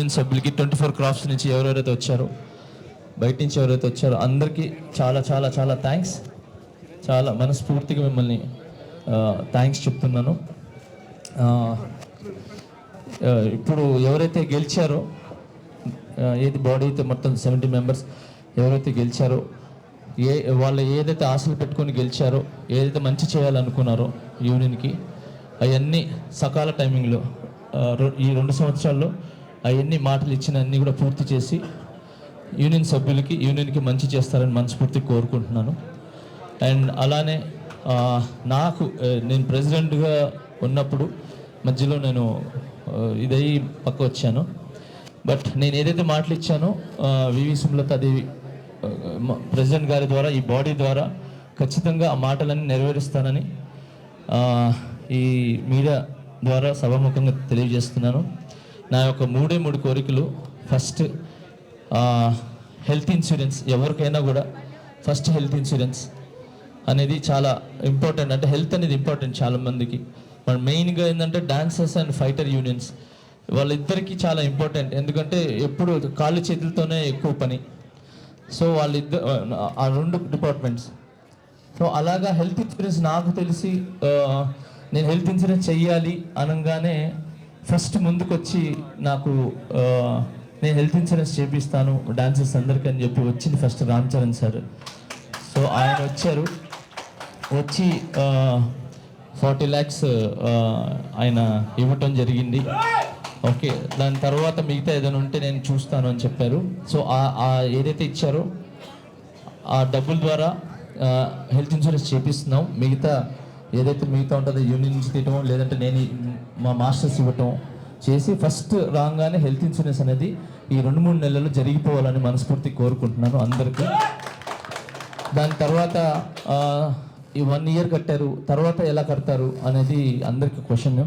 Union సభ్యులకి 24 crafts నుంచి ఎవరెవరైతే వచ్చారో, బయట నుంచి ఎవరైతే వచ్చారో అందరికీ చాలా చాలా చాలా థ్యాంక్స్. చాలా మనస్ఫూర్తిగా మిమ్మల్ని థ్యాంక్స్ చెప్తున్నాను. ఇప్పుడు ఎవరైతే గెలిచారో, ఏది బాడీ అయితే మొత్తం 70 మెంబర్స్ ఎవరైతే గెలిచారో, వాళ్ళు ఏదైతే ఆశలు పెట్టుకొని గెలిచారో, ఏదైతే మంచి చేయాలనుకున్నారో యూనియన్కి, అవన్నీ సకాల టైమింగ్లో ఈ 2 సంవత్సరాల్లో అవన్నీ మాటలు ఇచ్చిన అన్నీ కూడా పూర్తి చేసి యూనియన్ సభ్యులకి, యూనియన్కి మంచి చేస్తారని మనస్ఫూర్తిగా కోరుకుంటున్నాను. అండ్ అలానే నేను ప్రెసిడెంట్గా ఉన్నప్పుడు మధ్యలో నేను ఇదై పక్క వచ్చాను. బట్ నేను ఏదైతే మాటలు ఇచ్చానో వివి సుమలతాదేవి ప్రెసిడెంట్ గారి ద్వారా, ఈ బాడీ ద్వారా ఖచ్చితంగా ఆ మాటలన్నీ నెరవేరుస్తానని ఈ మీడియా ద్వారా సభాముఖంగా తెలియజేస్తున్నాను. నా యొక్క 3 కోరికలు. First, health insurance. ఎవరికైనా కూడా ఫస్ట్ హెల్త్ ఇన్సూరెన్స్ అనేది చాలా ఇంపార్టెంట్. అంటే హెల్త్ అనేది ఇంపార్టెంట్ చాలామందికి. మన మెయిన్గా ఏంటంటే డాన్సర్స్ అండ్ ఫైటర్ యూనియన్స్ వాళ్ళిద్దరికీ చాలా ఇంపార్టెంట్. ఎందుకంటే ఎప్పుడు కాళ్ళు చేతులతోనే ఎక్కువ పని. సో వాళ్ళిద్దరు ఆ 2 డిపార్ట్మెంట్స్. సో అలాగా హెల్త్ ఇన్సూరెన్స్ నాకు తెలిసి నేను హెల్త్ ఇన్సూరెన్స్ చెయ్యాలి అనగానే ఫస్ట్ ముందుకొచ్చి నాకు నేను హెల్త్ ఇన్సూరెన్స్ చేపిస్తాను డాన్సర్స్ అందరికీ అని చెప్పి వచ్చింది first Ram Charan sir. So ఆయన వచ్చి 40 lakhs ఆయన ఇవ్వటం జరిగింది. ఓకే, దాని తర్వాత మిగతా ఏదైనా ఉంటే నేను చూస్తాను అని చెప్పారు. సో ఏదైతే ఇచ్చారో ఆ డబ్బుల ద్వారా హెల్త్ ఇన్సూరెన్స్ చేపిస్తున్నాం. మిగతా ఉంటుందో యూనియన్ నుంచి తీయటం, లేదంటే నేను మా మాస్టర్స్ ఇవ్వటం చేసి ఫస్ట్ రాగానే హెల్త్ ఇన్సూరెన్స్ అనేది ఈ 2-3 నెలల్లో జరిగిపోవాలని మనస్ఫూర్తిగా కోరుకుంటున్నాను అందరికీ. దాని తర్వాత ఈ 1 year కట్టారు, తర్వాత ఎలా కడతారు అనేది అందరికీ క్వశ్చన్.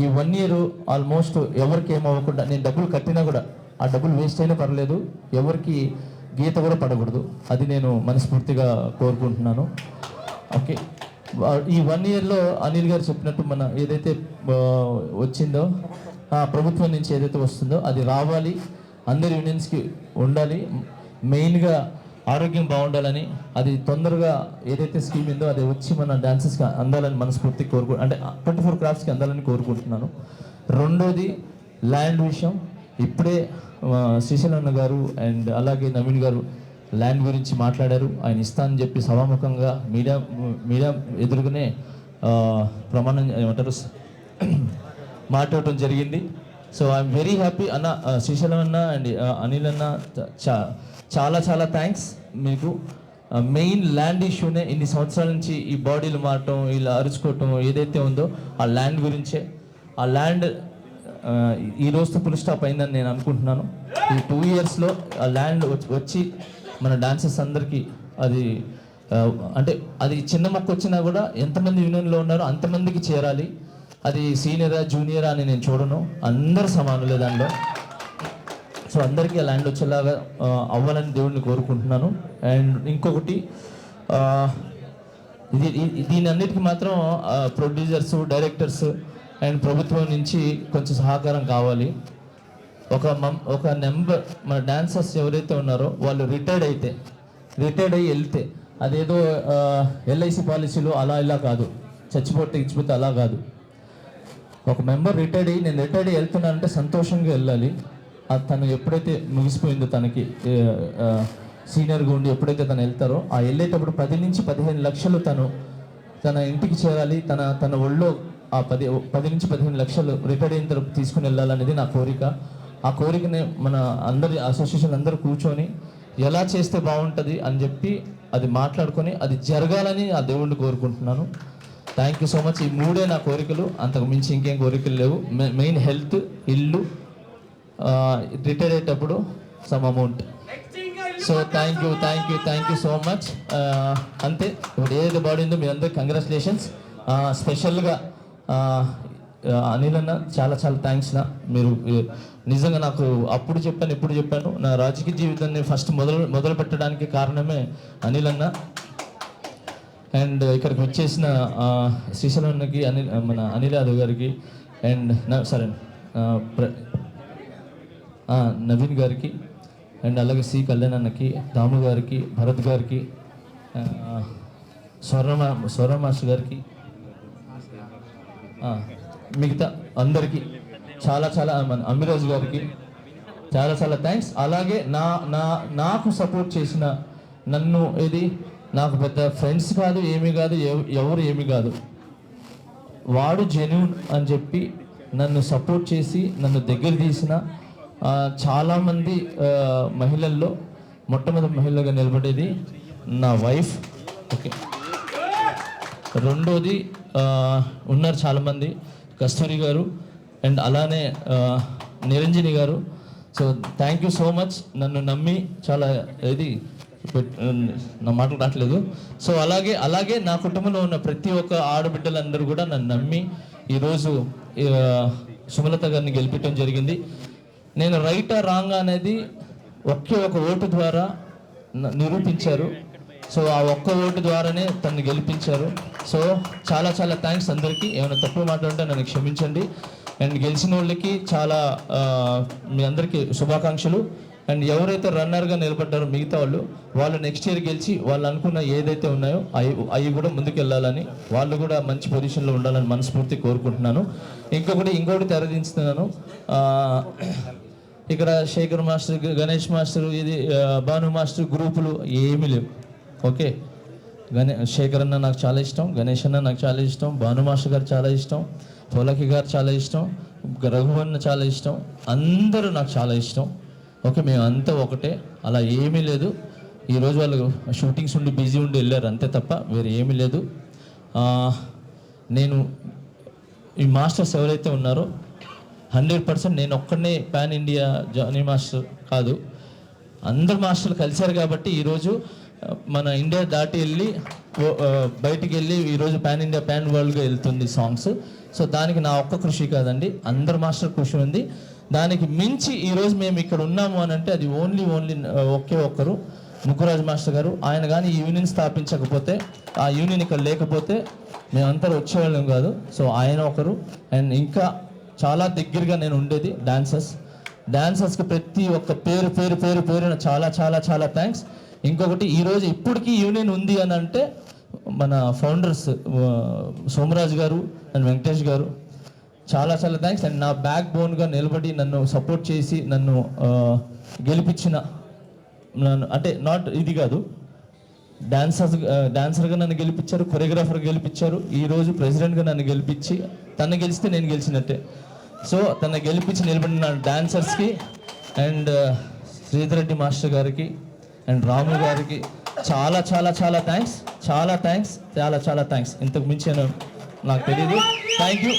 ఈ 1 year ఆల్మోస్ట్ ఎవరికి ఏమవ్వకుండా, నేను డబ్బులు కట్టినా కూడా ఆ డబ్బులు వేస్ట్ అయినా పర్లేదు, ఎవరికి గీత కూడా పడకూడదు. అది నేను మనస్ఫూర్తిగా కోరుకుంటున్నాను. ఓకే, ఈ 1 yearలో అనిల్ గారు చెప్పినట్టు మన ఏదైతే వచ్చిందో ప్రభుత్వం నుంచి ఏదైతే వస్తుందో అది రావాలి, అందరి యూనియన్స్కి ఉండాలి. మెయిన్గా ఆరోగ్యం బాగుండాలని, అది తొందరగా ఏదైతే స్కీమ్ ఉందో అది వచ్చి మన డాన్సెస్కి అందాలని మనస్ఫూర్తిగా అంటే 24 క్రాఫ్ట్స్కి అందాలని కోరుకుంటున్నాను. రెండోది ల్యాండ్ విషయం. ఇప్పుడే శ్రీశైలన్న గారు అండ్ అలాగే నవీన్ గారు ల్యాండ్ గురించి మాట్లాడారు. ఆయన ఇస్తానని చెప్పి సభాముఖంగా మీడియా ఎదురుగానే ప్రమాణం ఏమంటారు మాట్లాడటం జరిగింది. సో ఐఎమ్ వెరీ హ్యాపీ అన్న. శ్రీశైలం అన్న అండ్ అనిల్ అన్న చాలా చాలా థ్యాంక్స్ మీకు. మెయిన్ ల్యాండ్ ఇష్యూనే ఇన్ని సంవత్సరాల నుంచి ఈ బాడీలు మారటం, ఇలా అరుచుకోవటం ఏదైతే ఉందో ఆ ల్యాండ్ గురించే. ఆ ల్యాండ్ ఈ రోజుతో ఫుల్ స్టాప్ అయిందని నేను అనుకుంటున్నాను. ఈ 2 yearsలో ఆ ల్యాండ్ వచ్చి మన డాన్సర్స్ అందరికీ అది అంటే అది చిన్న మొక్క వచ్చినా కూడా ఎంతమంది యూనియన్లో ఉన్నారో అంతమందికి చేరాలి. అది సీనియరా జూనియరా అని నేను చూడను, అందరు సమానులే దానిలో. సో అందరికీ ఆ ల్యాండ్ వచ్చేలాగా అవ్వాలని దేవుడిని కోరుకుంటున్నాను. అండ్ ఇంకొకటి, దీని అన్నిటికీ మాత్రం ప్రొడ్యూసర్స్, డైరెక్టర్స్ అండ్ ప్రభుత్వం నుంచి కొంచెం సహకారం కావాలి. ఒక నెంబర్ మన డాన్సర్స్ ఎవరైతే ఉన్నారో వాళ్ళు రిటైర్డ్ అయ్యి వెళ్తే అదేదో ఎల్ఐసి పాలసీలో అలా ఇలా కాదు, చచ్చిపోతే అలా కాదు. ఒక మెంబర్ రిటైర్డ్ అయ్యి నేను రిటైర్డ్ అయ్యి వెళ్తున్నానంటే సంతోషంగా వెళ్ళాలి. తను ఎప్పుడైతే ముగిసిపోయిందో, తనకి సీనియర్గా ఉండి ఎప్పుడైతే తను వెళ్తారో ఆ వెళ్ళేటప్పుడు 10 నుంచి 15 లక్షలు తన ఇంటికి చేరాలి. తన ఒళ్ళో ఆ 10 నుంచి 15 లక్షలు రిటైర్డ్ అయిన తర్వాత తీసుకుని వెళ్ళాలనేది నా కోరిక. ఆ కోరికని మన అందరి అసోసియేషన్ అందరూ కూర్చొని ఎలా చేస్తే బాగుంటుంది అని చెప్పి అది మాట్లాడుకొని అది జరగాలని ఆ దేవుణ్ణి కోరుకుంటున్నాను. Thank you so much. ఈ 3 నా కోరికలు, అంతకు మించి ఇంకేం కోరికలు లేవు. మెయిన్ హెల్త్, ఇల్లు, రిటైర్ అయ్యేటప్పుడు some amount. So thank you so much. అంతే. ఇప్పుడు ఏదైతే బాడీ ఉందో మీ అందరికి కంగ్రాచులేషన్స్. స్పెషల్గా అనిల్ అన్న చాలా చాలా థ్యాంక్స్. మీరు నిజంగా నాకు అప్పుడు చెప్పాను, ఎప్పుడు చెప్పాను, నా రాజకీయ జీవితాన్ని ఫస్ట్ మొదలు పెట్టడానికి కారణమే అనిల్ అన్న. అండ్ ఇక్కడికి వచ్చేసిన శ్రీశైలం అన్నకి, మన అనిల్ యాదవ్ గారికి అండ్ సరే నవీన్ గారికి అండ్ అలాగే సి కళ్యాణ్ అన్నకి, దాము గారికి, భరత్ గారికి, స్వర్ణ మాస్టర్ గారికి, మిగతా అందరికీ చాలా చాలా అమిరాజ్ గారికి చాలా చాలా థ్యాంక్స్. అలాగే నాకు సపోర్ట్ చేసిన నన్ను నాకు పెద్ద ఫ్రెండ్స్ కాదు, ఏమీ కాదు, ఎవరు ఏమీ కాదు, వాడు జెన్యూన్ అని చెప్పి నన్ను సపోర్ట్ చేసి నన్ను దగ్గర తీసిన చాలామంది మహిళల్లో మొట్టమొదటి మహిళగా నిలబడేది నా వైఫ్. ఓకే, రెండోది ఉన్నారు చాలామంది, కస్తూరి గారు అండ్ అలానే నిరంజని గారు. So thank you so much, నన్ను నమ్మి చాలా నా మాటలు రావట్లేదు. సో అలాగే నా కుటుంబంలో ఉన్న ప్రతి ఒక్క ఆడబిడ్డలందరూ కూడా నన్ను నమ్మి ఈరోజు సుమలత గారిని గెలిపించడం జరిగింది. నేను రైటా రాంగ్ అనేది ఒకే ఒక ఓటు ద్వారా నిరూపించారు. సో ఆ ఒక్క ఓటు ద్వారానే తనని గెలిపించారు. సో చాలా చాలా థ్యాంక్స్ అందరికీ. ఏమైనా తప్పు మాట్లాడుంటే నన్ను క్షమించండి. అండ్ గెలిచిన వాళ్ళకి చాలా మీ అందరికీ శుభాకాంక్షలు. అండ్ ఎవరైతే రన్నర్గా నిలబడ్డారో మిగతా వాళ్ళు నెక్స్ట్ ఇయర్ గెలిచి వాళ్ళు అనుకున్న ఏదైతే ఉన్నాయో అవి కూడా ముందుకు వెళ్ళాలని, వాళ్ళు కూడా మంచి పొజిషన్లో ఉండాలని మనస్ఫూర్తి కోరుకుంటున్నాను. ఇంకొకటి తెరదించుతున్నాను. ఇక్కడ Shekhar master, Ganesh master, Bhanu master గ్రూపులు ఏమీ లేవు. ఓకే, శేఖర్ అన్న నాకు చాలా ఇష్టం, గణేష్ అన్న నాకు చాలా ఇష్టం, భాను మాస్టర్ గారు చాలా ఇష్టం, పోలకి గారు చాలా ఇష్టం, రఘువన్న చాలా ఇష్టం, అందరూ నాకు చాలా ఇష్టం. ఓకే, మేము అంతా ఒకటే, అలా ఏమీ లేదు. ఈరోజు వాళ్ళు షూటింగ్స్ ఉండి బిజీ ఉండి వెళ్ళారు అంతే తప్ప వేరే ఏమీ లేదు. నేను ఈ మాస్టర్స్ ఎవరైతే ఉన్నారో 100% నేను ఒక్కడనే పాన్ ఇండియా జానీ మాస్టర్ కాదు, అందరు మాస్టర్లు కలిశారు కాబట్టి ఈరోజు మన ఇండియా దాటి వెళ్ళి బయటికి వెళ్ళి ఈరోజు పాన్ ఇండియా పాన్ వరల్డ్గా వెళ్తుంది సాంగ్స్. సో దానికి నా ఒక్క కృషి కాదండి, అందరు మాస్టర్ కృషి ఉంది. దానికి మించి ఈరోజు మేము ఇక్కడ ఉన్నాము అని అంటే అది ఓన్లీ ఒకే ఒక్కరు, ముక్కురాజు మాస్టర్ గారు. ఆయన కానీ ఈ యూనియన్ స్థాపించకపోతే, ఆ యూనియన్ ఇక్కడ లేకపోతే మేమంతా వచ్చేవాళ్ళం కాదు. సో ఆయన ఒకరు. అండ్ ఇంకా చాలా దగ్గరగా నేను ఉండేది డాన్సర్స్కి ప్రతి ఒక్క పేరు చాలా చాలా చాలా థ్యాంక్స్. ఇంకొకటి ఈరోజు ఇప్పటికీ యూనియన్ ఉంది అని అంటే మన ఫౌండర్స్ సోమరాజు గారు అండ్ వెంకటేష్ గారు చాలా చాలా థ్యాంక్స్. అండ్ నా బ్యాక్ బోన్గా నిలబడి నన్ను సపోర్ట్ చేసి నన్ను గెలిపించిన, అంటే నాట్ ఇది కాదు, డాన్సర్గా నన్ను గెలిపించారు, కొరియోగ్రాఫర్గా గెలిపించారు, ఈరోజు ప్రెసిడెంట్గా నన్ను గెలిపించి తను గెలిస్తే నేను గెలిచినట్టే. సో తను గెలిపించి నిలబడిన డాన్సర్స్కి అండ్ శ్రీధర్ రెడ్డి మాస్టర్ గారికి అండ్ రాము గారికి చాలా చాలా చాలా థ్యాంక్స్. ఇంతకు మించి నాకు తెలియదు. Thank you.